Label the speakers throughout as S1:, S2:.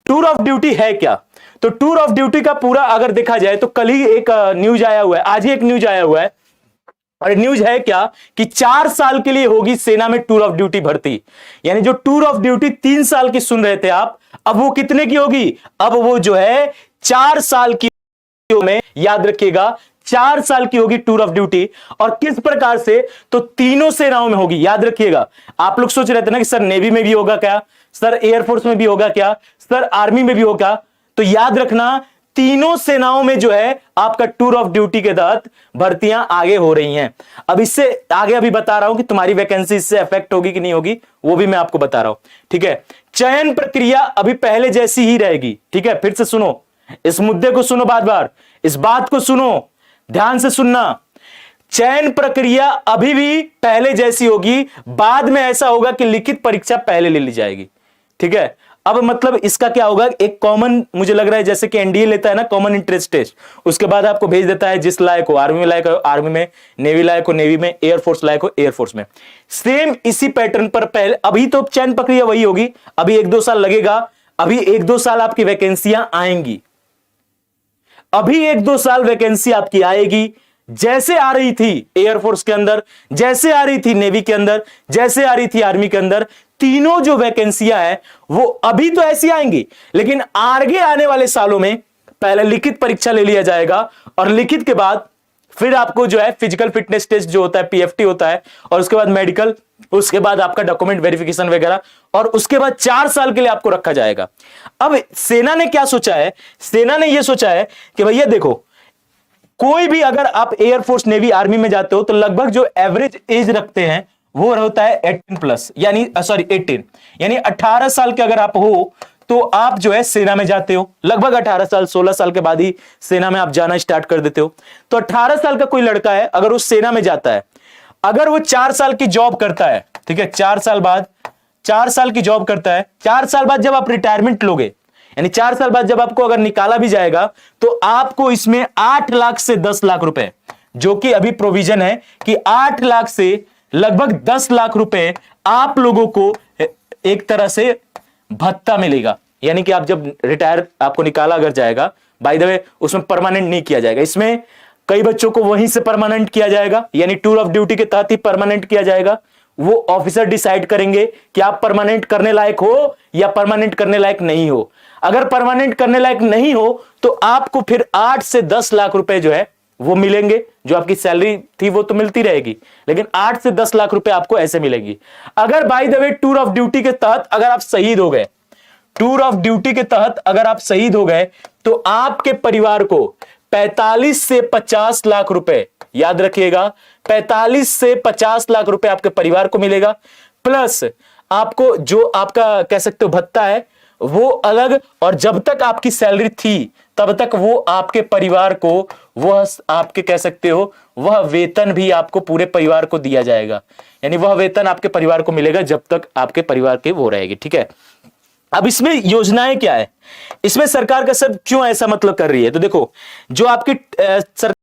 S1: Tour of duty है क्या? तो टूर ऑफ ड्यूटी का पूरा अगर देखा जाए तो कल ही एक न्यूज आया हुआ है, आज ही एक न्यूज आया हुआ है, और न्यूज है क्या कि 4 साल के लिए होगी सेना में टूर ऑफ ड्यूटी भर्ती। यानी जो टूर ऑफ ड्यूटी 3 साल की सुन रहे थे आप, अब वो कितने की होगी? अब वो जो है 4 साल की में, याद रखिएगा 4 साल की होगी टूर ऑफ ड्यूटी। और किस प्रकार से? तो तीनों सेनाओं में होगी। याद रखिएगा, आप लोग सोच रहे थे ना कि सर नेवी में भी होगा क्या, सर एयरफोर्स में भी होगा क्या, सर आर्मी में भी होगा, तो याद रखना तीनों सेनाओं में जो है आपका टूर ऑफ ड्यूटी के तहत भर्तियां आगे हो रही हैं। अब इससे आगे अभी बता रहा हूं कि तुम्हारी वैकेंसी इससे अफेक्ट होगी कि नहीं होगी, वो भी मैं आपको बता रहा हूं। ठीक है, चयन प्रक्रिया अभी पहले जैसी ही रहेगी। ठीक है, फिर से सुनो, इस मुद्दे को सुनो, बार बार इस बात को सुनो, ध्यान से सुनना। चयन प्रक्रिया अभी भी पहले जैसी होगी, बाद में ऐसा होगा कि लिखित परीक्षा पहले ले ली जाएगी। ठीक है, अब मतलब इसका क्या होगा, एक कॉमन, मुझे लग रहा है जैसे कि एनडीए लेता है ना कॉमन इंटरेंस टेस्ट, उसके बाद आपको भेज देता है जिस लायक हो आर्मी में लायक हो आर्मी में, नेवी लायक हो नेवी में, एयरफोर्स लायक हो एयरफोर्स में। सेम इसी पैटर्न पर पहले, अभी तो चयन प्रक्रिया वही होगी, अभी 1-2 साल लगेगा, अभी 1-2 साल आपकी वैकेंसियां आएंगी, अभी 1-2 साल वैकेंसी आपकी आएगी, जैसे आ रही थी एयरफोर्स के अंदर, जैसे आ रही थी नेवी के अंदर, जैसे आ रही थी आर्मी के अंदर, तीनों जो वैकेंसियां हैं वो अभी तो ऐसी आएंगी, लेकिन आगे आने वाले सालों में पहले लिखित परीक्षा ले लिया जाएगा, और लिखित के बाद फिर आपको जो है फिजिकल फिटनेस टेस्ट जो होता है पीएफटी होता है, और उसके बाद मेडिकल, उसके बाद आपका डॉक्यूमेंट वेरिफिकेशन वगैरह, और उसके बाद 4 साल के लिए आपको रखा जाएगा। अब सेना ने क्या सोचा है? सेना ने यह सोचा है कि भैया देखो, कोई भी अगर आप एयरफोर्स नेवी आर्मी में जाते हो तो लगभग जो एवरेज एज रखते हैं वो होता है 18+, यानी 18, यानी 18 साल के अगर आप हो तो आप जो है सेना में जाते हो। लगभग 18 साल 16 साल के बाद ही सेना में आप जाना स्टार्ट कर देते हो। तो 18 साल का कोई लड़का है, अगर वो सेना में जाता है, अगर वो 4 साल की जॉब करता है, ठीक है, 4 साल बाद, 4 साल की जॉब करता है, 4 साल बाद जब आप रिटायरमेंट लोगे, यानी 4 साल बाद जब आपको अगर निकाला भी जाएगा तो आपको इसमें 8 लाख से 10 लाख रुपए, जो कि अभी प्रोविजन है कि 8 लाख से लगभग 10 लाख रुपए आप लोगों को एक तरह से भत्ता मिलेगा। यानी कि आप जब रिटायर, आपको निकाला अगर जाएगा, बाय द वे उसमें परमानेंट नहीं किया जाएगा, इसमें कई बच्चों को वहीं से परमानेंट किया जाएगा, यानी टूर ऑफ ड्यूटी के तहत ही परमानेंट किया जाएगा। वो ऑफिसर डिसाइड करेंगे कि आप परमानेंट करने लायक हो या परमानेंट करने लायक नहीं हो। अगर परमानेंट करने लायक नहीं हो तो आपको फिर 8 से 10 लाख रुपए जो है वो मिलेंगे। जो आपकी सैलरी थी वो तो मिलती रहेगी, लेकिन 8 से 10 लाख रुपए आपको ऐसे मिलेंगी। अगर by the way tour of duty के तहत अगर आप शहीद हो गए, टूर ऑफ ड्यूटी के तहत अगर आप शहीद हो गए तो आपके परिवार को 45 से 50 लाख रुपए, याद रखिएगा 45 से 50 लाख रुपए आपके परिवार को मिलेगा, प्लस आपको जो आपका कह सकते हो भत्ता है वो अलग, और जब तक आपकी सैलरी थी तब तक वो आपके परिवार को, वह आपके कह सकते हो वह वेतन भी आपको पूरे परिवार को दिया जाएगा। यानी वह वेतन आपके परिवार को मिलेगा जब तक आपके परिवार के वो रहेगी। ठीक है, अब इसमें योजनाएं क्या है, इसमें सरकार का सब क्यों ऐसा मतलब कर रही है? तो देखो, जो आपकी सरकार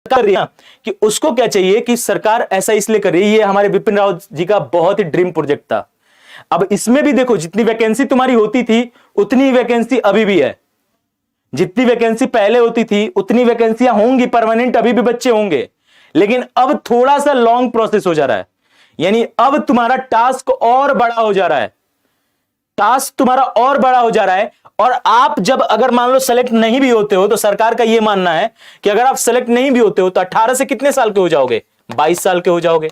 S1: कर रही है कि उसको क्या चाहिए कि सरकार ऐसा इसलिए कर रही है, ये हमारे विपिन रावत जी का बहुत ही ड्रीम प्रोजेक्ट था। अब इसमें भी देखो, जितनी वैकेंसी तुम्हारी होती थी उतनी वैकेंसी अभी भी है, जितनी वैकेंसी पहले होती थी उतनी वैकेंसियां होंगी, परमानेंट अभी भी बच्चे होंगे, लेकिन अब थोड़ा सा लॉन्ग प्रोसेस हो जा रहा है। यानी अब तुम्हारा टास्क और बड़ा हो जा रहा है, टास्क तुम्हारा और बड़ा हो जा रहा है। और आप जब अगर मान लो सेलेक्ट नहीं भी होते हो तो सरकार का यह मानना है कि अगर आप सेलेक्ट नहीं भी होते हो तो 18 से कितने साल के हो जाओगे? 22 साल के हो जाओगे।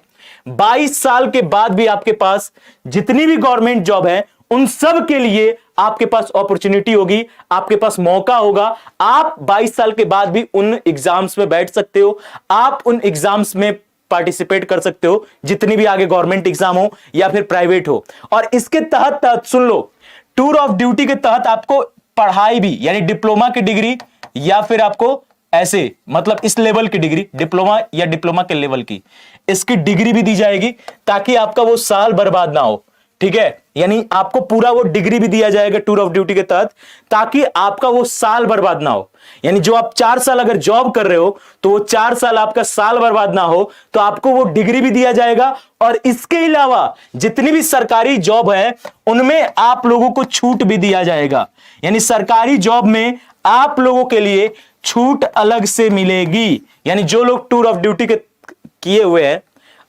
S1: 22 साल के बाद भी आपके पास जितनी भी गवर्नमेंट जॉब है उन सब के लिए आपके पास अपॉर्चुनिटी होगी, आपके पास मौका होगा। आप 22 साल के बाद भी उन एग्जाम्स में बैठ सकते हो, आप उन एग्जाम्स में पार्टिसिपेट कर सकते हो, जितनी भी आगे गवर्नमेंट एग्जाम हो या फिर प्राइवेट हो। और इसके तहत सुन लो, टूर ऑफ ड्यूटी के तहत आपको पढ़ाई भी, यानी डिप्लोमा की डिग्री या फिर आपको ऐसे मतलब इस लेवल की डिग्री, डिप्लोमा या डिप्लोमा के लेवल की, इसकी डिग्री भी दी जाएगी ताकि आपका वो साल बर्बाद ना हो। ठीक है, यानी आपको पूरा वो डिग्री भी दिया जाएगा टूर ऑफ ड्यूटी के तहत, ताकि आपका वो साल बर्बाद ना हो। यानी जो आप 4 साल अगर जॉब कर रहे हो तो वो 4 साल आपका साल बर्बाद ना हो, तो आपको वो डिग्री भी दिया जाएगा। और इसके अलावा जितनी भी सरकारी जॉब है उनमें आप लोगों को छूट भी दिया जाएगा। यानी सरकारी जॉब में आप लोगों के लिए छूट अलग से मिलेगी। यानी जो लोग टूर ऑफ ड्यूटी के किए हुए हैं,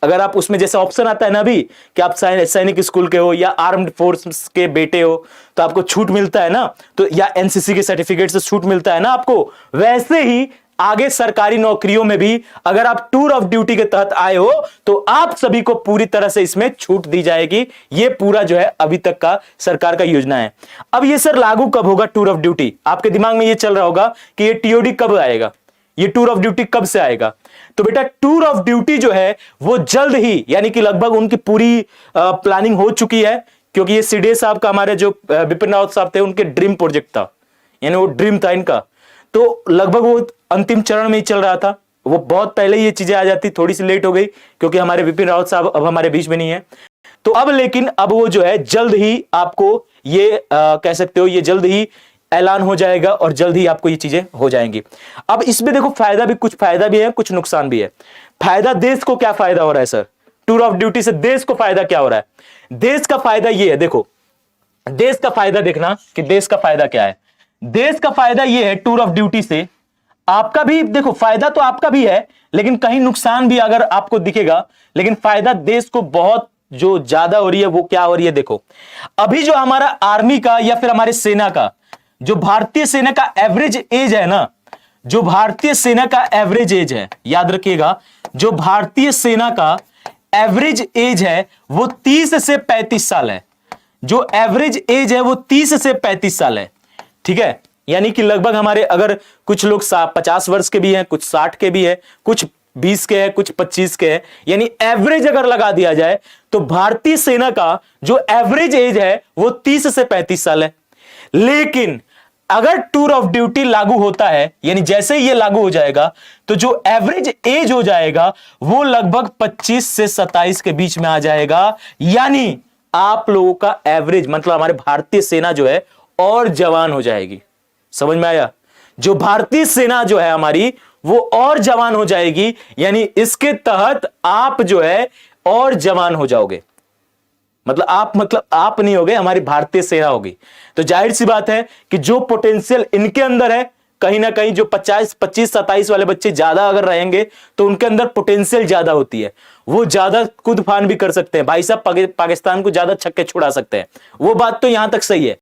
S1: अगर आप उसमें जैसा ऑप्शन आता है ना अभी कि आप सैनिक स्कूल के हो या आर्म्ड फोर्स के बेटे हो तो आपको छूट मिलता है ना, तो या एनसीसी के सर्टिफिकेट से छूट मिलता है ना आपको, वैसे ही आगे सरकारी नौकरियों में भी अगर आप टूर ऑफ ड्यूटी के तहत आए हो तो आप सभी को पूरी तरह से इसमें छूट दी जाएगी। ये पूरा जो है अभी तक का सरकार का योजना है। अब ये सर लागू कब होगा टूर ऑफ ड्यूटी? आपके दिमाग में ये चल रहा होगा कि ये टीओडी कब आएगा, ये टूर ऑफ ड्यूटी कब से आएगा? तो बेटा टूर ऑफ ड्यूटी जो है वो जल्द ही, यानी कि लगभग उनकी पूरी प्लानिंग हो चुकी है, क्योंकि ये सीडीएस साहब का, हमारे जो बिपिन रावत साहब थे, उनके ड्रीम प्रोजेक्ट था, यानी वो ड्रीम था इनका, तो लगभग वो अंतिम चरण में ही चल रहा था। वो बहुत पहले ये चीजें आ जाती, थोड़ी सी लेट हो गई क्योंकि हमारे बिपिन रावत साहब अब हमारे बीच में नहीं है। तो अब लेकिन अब वो जो है जल्द ही आपको ये कह सकते हो, ये जल्द ही ऐलान हो जाएगा और जल्द ही आपको ये चीजें हो जाएंगी। अब इसमें देखो फायदा भी, कुछ फायदा भी है, कुछ नुकसान भी है। फायदा, देश को क्या फायदा हो रहा है सर टूर ऑफ ड्यूटी से? देश को फायदा क्या हो रहा है? देश का फायदा ये है, देखो देश का फायदा देखना कि देश का फायदा क्या है। देश का फायदा ये है टूर ऑफ ड्यूटी से, आपका भी देखो फायदा तो आपका भी है, लेकिन कहीं नुकसान भी अगर आपको दिखेगा, लेकिन फायदा देश को बहुत जो ज्यादा हो रही है वो क्या हो रही है? देखो अभी जो हमारा आर्मी का या फिर हमारे सेना का, जो भारतीय सेना का एवरेज एज है ना, जो भारतीय सेना का एवरेज एज है, याद रखिएगा, जो भारतीय सेना का एवरेज एज है वो 30 से 35 साल है। जो एवरेज एज है वो 30 से 35 साल है, ठीक है। यानी कि लगभग हमारे, अगर कुछ लोग 50 वर्ष के भी हैं, कुछ 60 के भी है, कुछ 20 के हैं, कुछ 25 के हैं, यानी एवरेज अगर लगा दिया जाए तो भारतीय सेना का जो एवरेज एज है वो 30 से 35 साल है। लेकिन अगर टूर ऑफ ड्यूटी लागू होता है, यानी जैसे ही ये लागू हो जाएगा तो जो एवरेज एज हो जाएगा वो लगभग 25 से 27 के बीच में आ जाएगा। यानी आप लोगों का एवरेज, मतलब हमारे भारतीय सेना जो है और जवान हो जाएगी। समझ में आया? जो भारतीय सेना जो है हमारी वो और जवान हो जाएगी, यानी इसके तहत आप जो है और जवान हो जाओगे। मतलब आप नहीं होगे, हमारी भारतीय सेना होगी। तो जाहिर सी बात है कि जो पोटेंशियल इनके अंदर है, कहीं ना कहीं जो 25, 27 वाले बच्चे ज्यादा अगर रहेंगे तो उनके अंदर पोटेंशियल ज्यादा होती है, वो ज्यादा कूद फान भी कर सकते हैं। भाई साहब पाकिस्तान को ज्यादा छक्के छुड़ा सकते हैं, वो बात तो यहां तक सही है।